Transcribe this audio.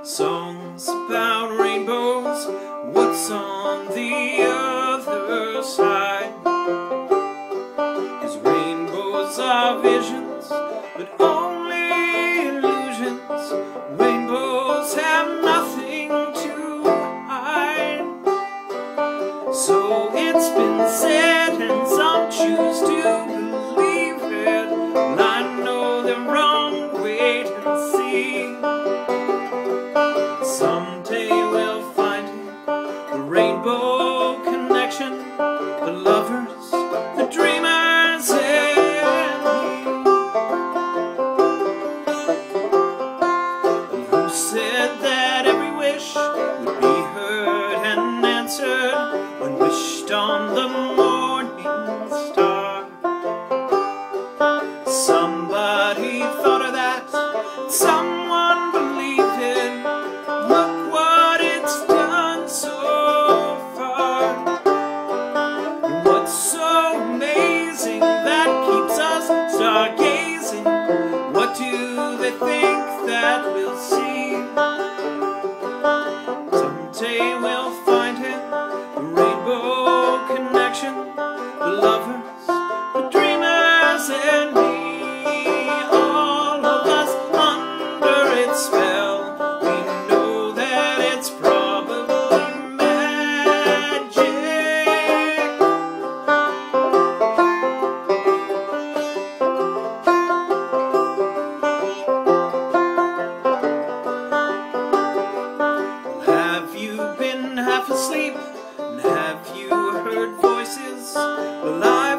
songs about rainbows. What's on the other side? 'Cause rainbows are visions, but only illusions. Rainbows have nothing to hide. So it's been said, and some choose to believe it. Well, I know they're wrong, wait and see. Someday we'll find it, the rainbow connection, the lovers, the dreamers, and me. And who said that every wish would be heard and answered when wished on the morning star? Somebody thought of that, someone believed it. Look what it's done so far. And what's so amazing that keeps us stargazing? What do they think that we'll see? Someday we'll find it, the rainbow connection, the lovers, the dreamers, and me. All of us under its spell. We know that it's probably magic. Have you been half asleep? And have you heard voices? Well, I've